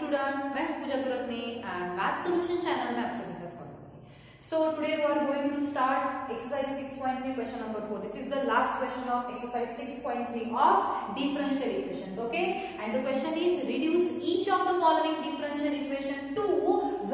Students, मैं Pooja Turkane and math solution channel में आप सभी का स्वागत है। So today we are going to start exercise 6.3 question number 4. This is the last question of exercise 6.3 of differential equations. Okay, and the question is reduce each of the following differential equation to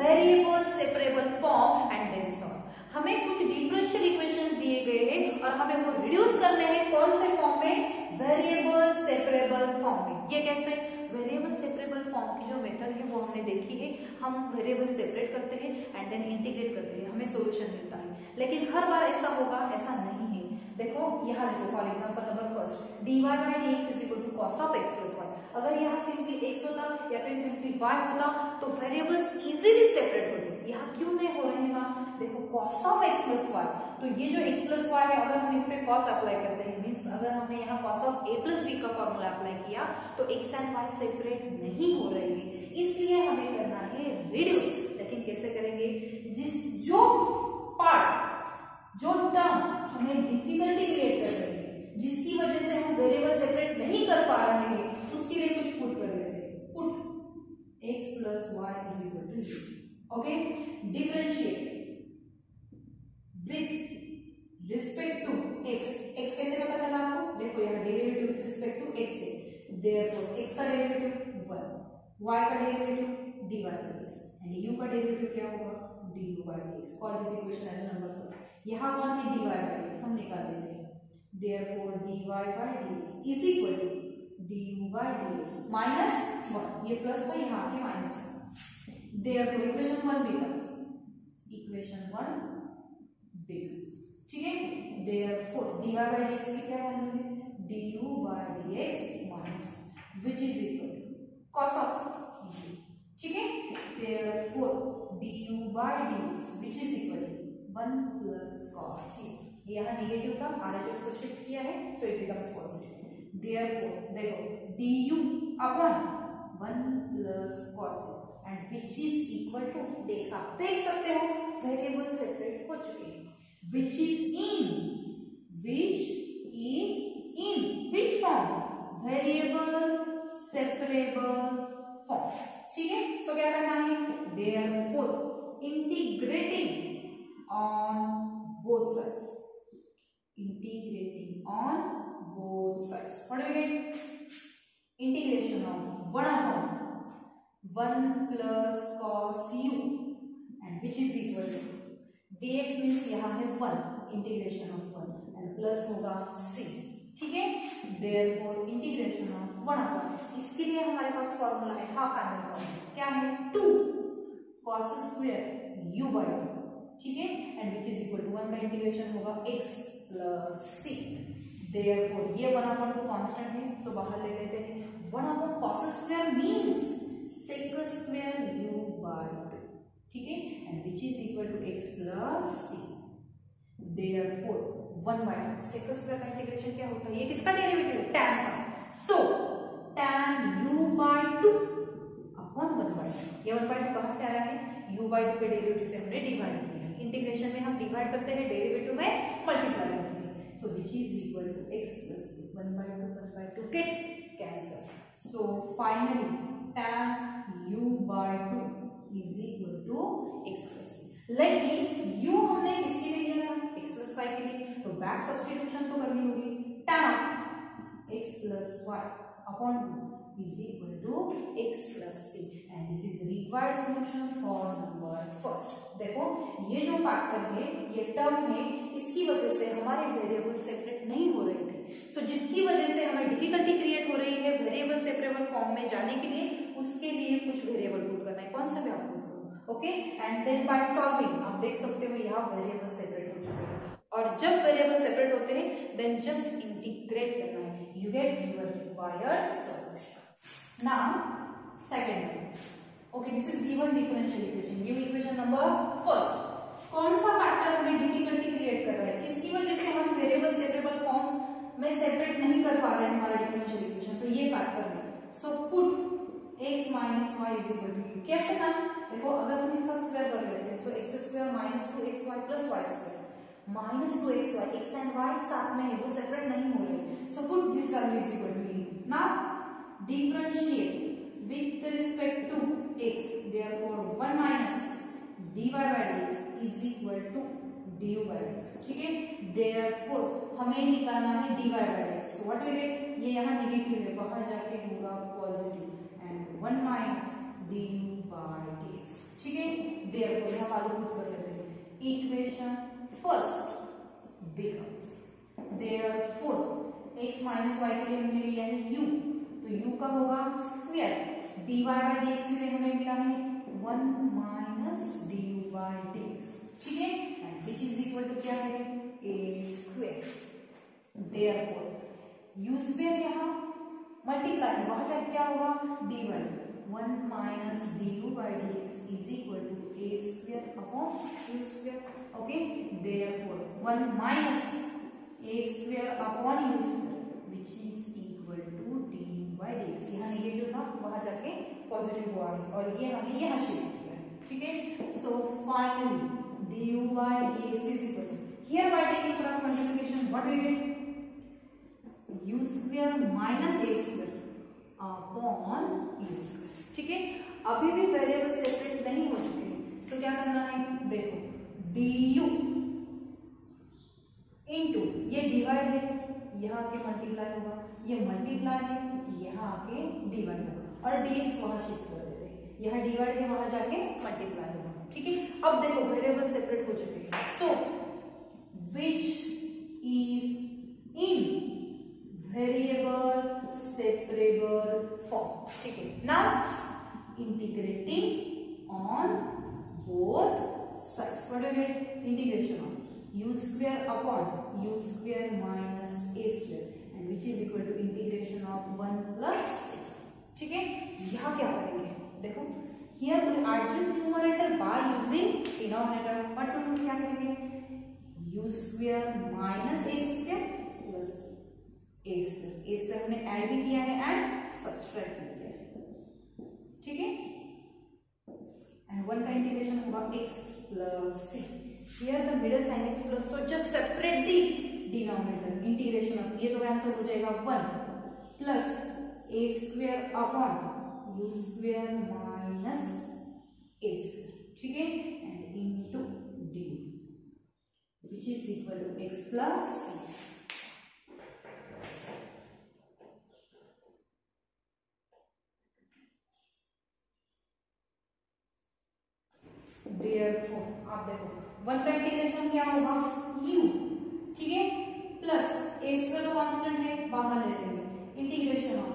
variable separable form and then solve. हमें कुछ differential equations दिए गए हैं और हमें वो reduce करने हैं कौन से फॉर्म में? वेरिएबल सेपरेबल फॉर्म में. ये कैसे? वेरिएबल सेपरेबल फॉर्म की जो मेथड है वो हमने देखी है. हम वेरिएबल सेपरेट करते हैं एंड देन इंटीग्रेट करते हैं, हमें सॉल्यूशन मिलता है. लेकिन हर बार ऐसा होगा? ऐसा नहीं है. देखो यहाँ देखो, for example number first, dy by dx is equal to cos of x plus y. अगर यहाँ सिंपली x होता या फिर सिंपली y होता तो वेरिएबल्स इजीली सेपरेट होते. यहाँ क्यों नहीं हो रहे हैं ना? देखो cos of x plus y, तो ये जो x plus y है अगर हम इस पे cos अप्लाई करते हैं, मींस अगर हमने यहाँ cos of a plus b का फॉर्मूला अप्लाई किया तो x एंड y सेपरेट नहीं हो रहे हैं. इसलिए हमें करना है रिड्यूस. लेकिन कैसे करेंगे? जो पार्ट, जो टर्म हमें डिफिकल्टी क्रिएट कर रही है, जिसकी वजह से हम वेरिएबल सेपरेट नहीं कर पा रहे हैं, उसके लिए कुछ पुट कर देते हैं. Put x plus y is equal to u. Okay, differentiate with respect to x. x कैसे पता चला आपको? देखो यहाँ derivative with respect to x है. देयरफॉर x का डेरिवेटिव 1, y का derivative dy by dx and u का डेरिवेटिव क्या होगा? du by dx. Call this equation as number first. यहाँ कौन है? dy by dx, हम निकाल देते हैं. Therefore dy by dx is equal to du by dx minus 1. ये प्लस था, यहाँ के माइनस 1. Therefore equation 1 becomes ठीक है. Therefore dy by dx की क्या वैल्यू है? du by dx minus which is equal to cos of u. ठीक है. Therefore du by dx which is equal to 1 plus cos u. यहाँ negative था, RHS को शिफ्ट किया है, so it becomes positive. Therefore देखो du upon 1 plus cos u and which is equal to dx. आप देख सकते हो वेरिएबल सेपरेट हो चुके हैं. which is in which form? Variable separable form. ठीक है. सो क्या करना है? therefore integrating on both sides. What do we get? Integration of 1 plus cos u and which is equal to dx means यहाँ है 1, इंटीग्रेशन ऑफ 1 एंड प्लस होगा c. ठीक है. therefore इंटीग्रेशन ऑफ 1 इसके लिए हमारे पास फॉर्मूला है हाफ एंगल फॉर्मूला. क्या है? 2 cos स्क्वायर u by 2. ठीक है. And which is equal to 1 का इंटीग्रेशन होगा x plus c. therefore ये 1/2 कांस्टेंट है तो बाहर ले लेते हैं. 1 cos square means sec square u by 2. ठीक है. And which is equal to x plus c. therefore 1/2 sec square का इंटीग्रेशन क्या होता है? ये किसका डेरिवेटिव है? tan का. so tan u by 2 upon 1/2. ये 1/2 कहां से आया है? u by 2 के डेरिवेटिव से हमने डिवाइड किया है. इंटीग्रेशन में हम डिवाइड करते हैं, डेरिवेटिव में मल्टीप्लाई करते हैं. so which is equal to x plus c. 1/2 get cancel. so finally tan u by 2 is equal to x plus c. लेकिन u हमने किसके लिए लिया था? x plus y के लिए. तो बैक सब्स्टिट्यूशन तो करनी होगी. tan of x plus y upon 2 is equal to x plus c and this is required solution for number first. देखो ये जो फैक्टर है, ये टर्म है, इसकी वजह से हमारे वेरिएबल सेपरेट नहीं हो रहे थे. सो जिसकी वजह से हमें डिफिकल्टी क्रिएट हो रही है वेरिएबल सेपरेबल फॉर्म में जाने के लिए, उसके लिए कुछ वेरिएबल पुट करना है. कौन सा भी आप पुट करो. Okay. And then by solving आप देख सकते हो यहाँ वेरिएबल सेपरेट हो चुके हैं. और जब वेरिएबल सेपरेट होते हैं देन जस्ट इंटीग्रेट करना है. You get your required solution. Now second one. Okay, this is given differential equation. Give equation number first. कौन सा फैक्टर हमें डिफिकल्टी क्रिएट कर रहा है? किसकी वजह से हम वेरिएबल सेपरेबल फॉर्म में सेपरेट नहीं कर पा रहे हैं हमारा डिफरेंशियल इक्वेशन? तो ये फैक्टर है. So put x minus y is equal to u. कैसे था? देखो अगर हम इसका स्क्वायर कर लेते हैं, सो x square minus 2xy plus y square. minus 2xy, x and y साथ में है, वो सेपरेट नहीं हो रहे. So put this value is equal to u. Now differentiate with respect to x, therefore 1 minus dy by dx is equal to du by dx. ठीक है, therefore हमें निकालना है dy by dx. तो what we get, ये यहाँ negative है, वहां जाके होगा positive and 1 minus du by dx. ठीक है, therefore हम आगे पुट कर लेते हैं. Equation first becomes, therefore x minus y के लिए हमने लिया है u, तो u का होगा स्क्वायर, dy by dx के लिए हमें मिला है 1 माइनस du by dx. ठीक है, and which is equal to क्या है, a square. therefore u square यहाँ मल्टीप्लाई है, वहां जाके क्या होगा, dy 1 minus du by dx is equal to a square upon u square. Okay, therefore 1 minus a square upon u square which is equal to du by dx. यहाँ negative था, वहां जाके पॉजिटिव हुआ है और ये हमने यहाँ शिफ्ट किया है. ठीक है, so finally du by dx is equal to, here by taking cross multiplication what we get, u square minus a square upon u square. ठीक है, अभी भी वेरिएबल सेपरेट नहीं हो चुके हैं, सो क्या करना है, देखो du इनटू ये डिवाइड है, यहाँ आके मल्टीप्लाई होगा, ये मल्टीप्लाई है, यहाँ आके डिवाइड होगा और dx वहां शिफ्ट कर देते हैं, यहाँ डिवाइड है, वहां जाके मल्टीप्लाई होगा. ठीक है, अब देखो वेरिएबल सेपरेट हो चुके हैं, so which is in variable separable form. ठीक है, now integrating on both sides, what do you get, integration of u square upon u square minus a square and which is equal to integration of 1 plus 6. ठीक है, यहाँ क्या करेंगे, देखो here we adjust numerator by using denominator, but to क्या करेंगे, u square minus a square plus a square हमने add भी किया है एंड सब्सट्रैक्ट भी किया है. ठीक है, एंड 1 का इंटीग्रेशन होगा x plus c. Here the middle sign is plus, so just separate the denominator. Integration of, ये तो आंसर हो जाएगा 1 plus a square upon u square minus a square. ठीक है, and into du which is equal to x plus c. Therefore आप देखो 1 का integration क्या होगा, u. ठीक है, प्लस a स्क्वायर तो कांस्टेंट है, बाहर ले लेंगे, integration of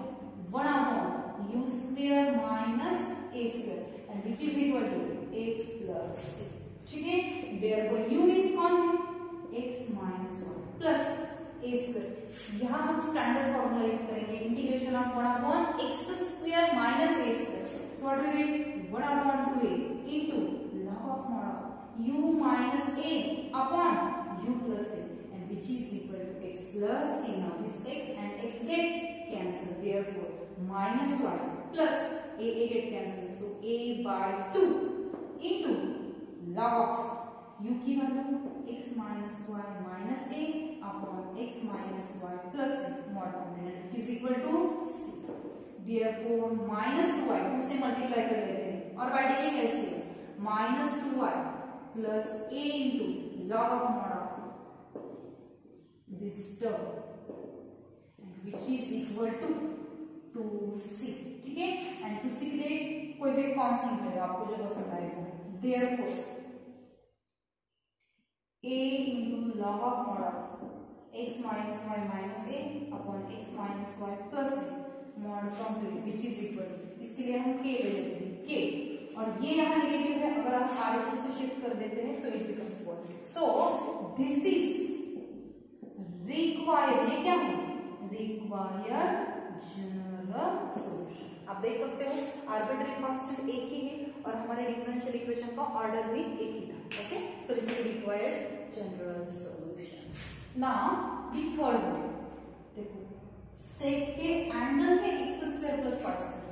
1 upon u square minus a square and which is equal to x plus c. ठीक है, therefore u मींस कौन है, x minus 1 plus a square. यहाँ हम स्टैंडर्ड फॉर्मूला यूज करेंगे, integration of 1 upon x square minus a square. So what we get, 1 upon 2a into log of mod of u minus a upon u plus a and which is equal to x plus c. Now this x and x get cancelled, therefore minus y plus a get cancelled, so a by 2 into log of u की value x minus y minus a upon x minus y plus a mod complement which is equal to c. Therefore minus 2y 2 से multiply कर लेते हैं और by taking LCM minus 2y plus a into log of mod of this term and which is equal to 2c. ठीक है, and 2c के लिए कोई भी कांस्टेंट लेगा आपको जो पसंद आए वो. therefore a into log of mod of x minus y minus a upon x minus y plus a mod complete which is equal to, इसके लिए हम k ले लेते हैं, k और ये यहाँ नेगेटिव है, अगर आप सारे चीज को शिफ्ट कर देते हैं सो it becomes positive. So this is required, ये क्या है, रिक्वायर्ड जनरल सॉल्यूशन. आप देख सकते हो आर्बिट्ररी कांस्टेंट एक ही है और हमारे डिफरेंशियल इक्वेशन का ऑर्डर भी एक ही था. Okay, so this is required general solution. Now the third one, देखो सेक के एंगल में x square plus y square,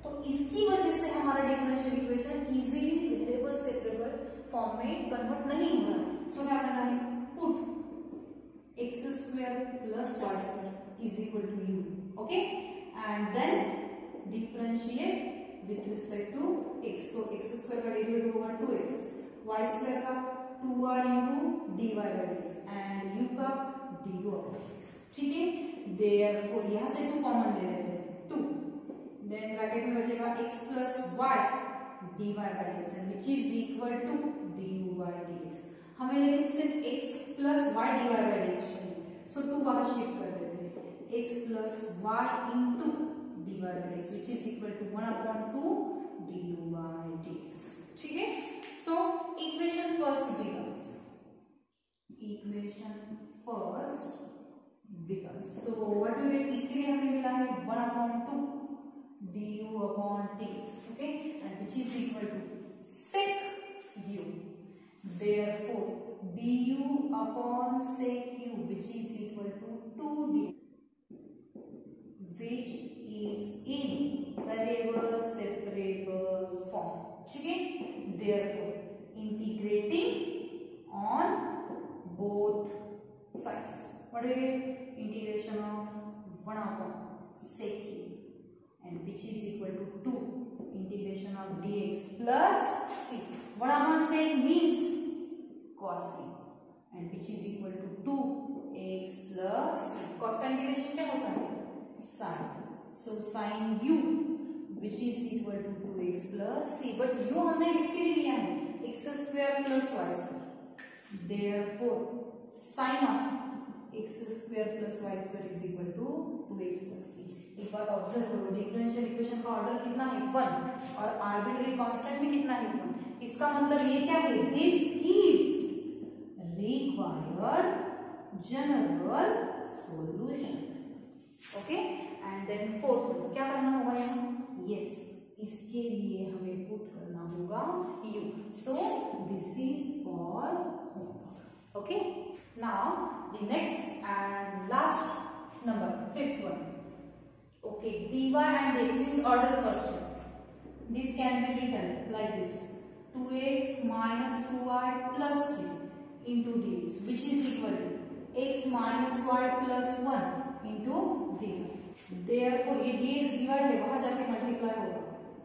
तो इसकी वजह से हमारा differential equation easily variable separable form में कन्वर्ट नहीं हो रहा. सो क्या करना है, put x square plus y square is equal to u. Okay, and then differentiate with respect to x, so x square का डेरिवेटिव होगा 2x, y स्क्वायर का 2y into dy by dx and u का du by dx, ठीक है। Therefore यहां से 2 common ले लेते हैं, 2, देन ब्रैकेट में बचेगा x plus y dy by dx and which is equal to du by dx। हमें लेकिन सिर्फ x plus y dy by dx चाहिए, सो 2 बाहर शिफ्ट कर देते हैं, x plus y into dy by dx which is equal to 1/2 du by dx, ठीक है। So equation first becomes so what we get, इसके लिए हमें मिला है 1/2 du upon dx, okay, and which is equal to sec u, therefore du upon sec u which is equal to 2d, which is in variable separable form, ठीक है। therefore integrating on both sides, what do you get, integration of 1/sec u and which is equal to 2 integration of dx plus c, 1/sec means cos v and which is equal to 2x plus c, cos का integration क्या होता है, sin, so sin u which is equal to 2x plus c, but u हमने किसके लिए लिया है, x square plus y square, therefore sin of x square plus y square is equal to 2x plus c। एक बात observe करो, differential equation का order कितना है 1 और आर्बिट्ररी कांस्टेंट में कितना है 1, इसका मतलब ये क्या है, this is required general solution, okay. And then fourth क्या करना होगा यहाँ, यस, इसके लिए हमें पुट करना होगा u, so this is for homework, okay. Now the next and last number, fifth one, okay, dy and dx means order first one. This can be written like this, 2x minus 2y plus 3 into dx which is equal to x minus y plus 1 into dy, therefore ये dx dy है वहां जाके multiply होगा,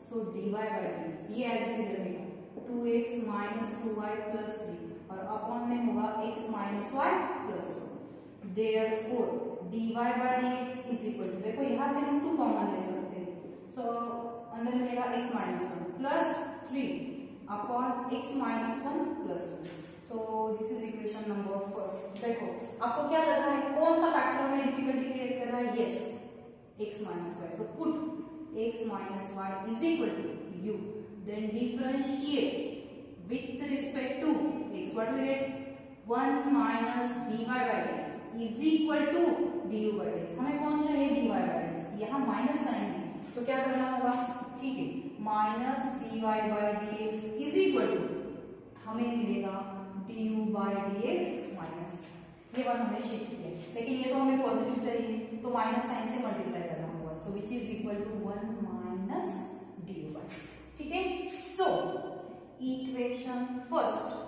so dy by dx ये as it is रहेगा 2x minus 2y plus 3 और upon में होगा x minus y plus 1, therefore dy by dx is equal to, देखो यहाँ से हम 2 कॉमन ले सकते हैं, सो अंदर मिलेगा x minus 1 plus 3 upon x minus 1 plus 1, so this is equation number first. देखो आपको क्या करना है, कौन सा फैक्टर में डिफिकल्टी क्रिएट कर रहा है, yes, x minus y, so put x minus y is equal to u, then differentiate with respect to x, what we get, 1 minus dy by dx is equal to du by dx, हमें कौन चाहिए dy by dx, यहाँ minus sign है तो क्या करना होगा, ठीक है, minus dy by dx is equal to, हमें मिलेगा du by dx माइनस, ये वन हमने शिफ्ट किया, लेकिन ये तो हमें पॉजिटिव चाहिए तो माइनस साइन से मल्टीप्लाई करना होगा, so which is equal to 1 minus du by dx, ठीक है। So equation first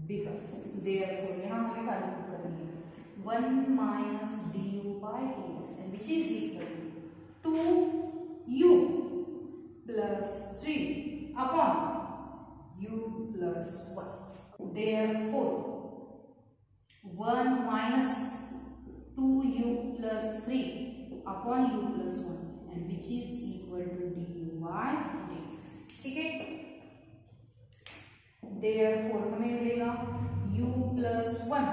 becomes, therefore यहाँ हमें वैल्यू पुट करनी है 1 minus du by dx and which is equal to 2u plus 3 upon u plus 1, therefore 1 minus 2u plus 3 upon u plus 1 and which is equal to du by dx, ठीक है। therefore हमें मिलेगा u plus 1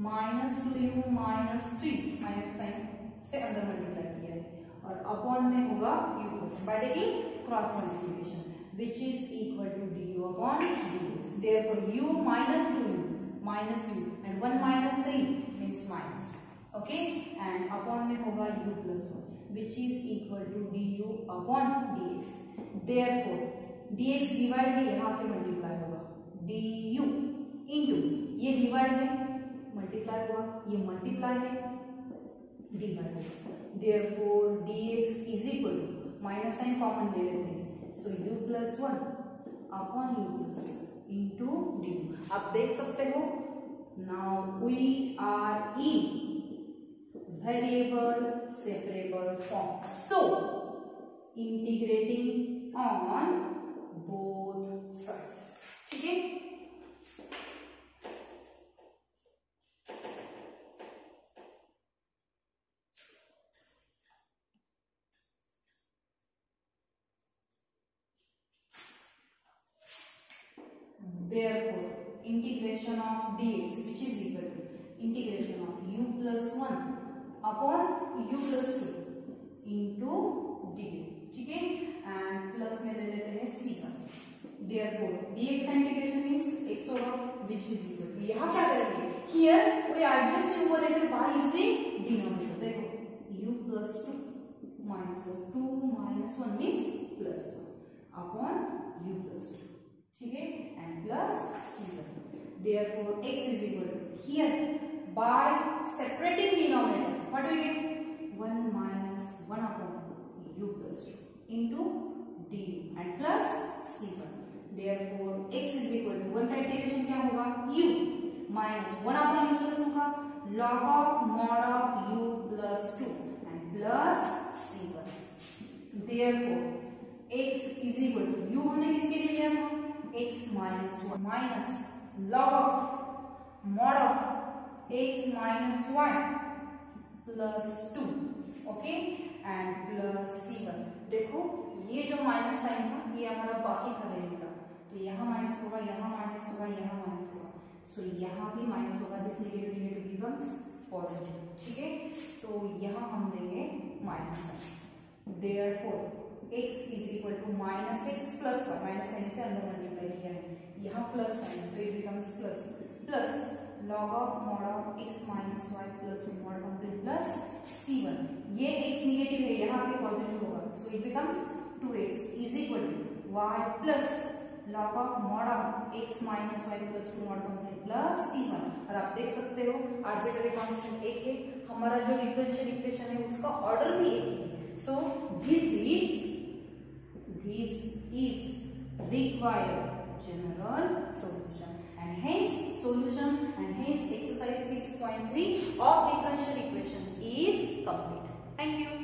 minus 2u minus 3, minus sign से अंदर multiply किया है और upon में होगा u plus by taking cross multiplication which is equal to du upon dx, therefore u minus 2u minus u and 1 minus 3 means minus, okay, and upon में होगा u plus 1 which is equal to du upon dx, therefore dx divide है यहाँ पे multiply होगा du into ये divide है multiply हुआ, ये मल्टीप्लाई है डिवाइड होगा, therefore dx is equal to, minus sign common ले लेते हैं, so u plus 1 upon u plus 1 into du, आप देख सकते हो now we are in variable separable form, so integrating on both sides. ठीक है, therefore integration of dx which is equal to integration of u plus 1 upon u plus 2 into du। ठीक है, and plus में ले लेते हैं c1। therefore dx का integration means x होगा which is equal to, यहाँ क्या करेंगे, here we adjust the numerator by using denominator। देखो u plus 2 minus 2 minus 1 means plus 1 upon u plus 2। ठीक है, and plus c1। therefore x is equal to, here by separating denominator what do we get, 1 minus 1 upon u plus 2 into du and plus c1। therefore x is equal to 1 का integration क्या होगा, u minus 1 upon u plus 2 का log of mod of u plus 2 and plus c1। therefore x is equal to, u हमने किसके लिए लिया था, x minus 1 minus log of mod of x minus 1 plus 2 okay and plus c1। देखो ये जो minus sign था ये हमारा बाकी था लेने का, तो यहाँ माइनस होगा, यहाँ माइनस होगा, यहाँ माइनस होगा, सो यहाँ भी माइनस होगा, this negative negative becomes positive. ठीक है, तो यहाँ हम लेंगे minus sign. therefore x is equal to minus x plus 1, minus sign से अंदर मल्टीप्लाई किया है, यहाँ plus sign, so it becomes plus plus log of mod of x minus y plus mod complete plus c1। ये x negative है, यहाँ पे positive होगा, so it becomes 2x is equal to y plus log of mod of x minus y plus mod complete plus c1। और आप देख सकते हो आर्बिट्ररी कांस्टेंट एक है, हमारा जो डिफरेंशियल इक्वेशन है उसका ऑर्डर भी एक है, सो this is required general solution and hence solution and hence exercise 6.3 of differential equations is complete. Thank you.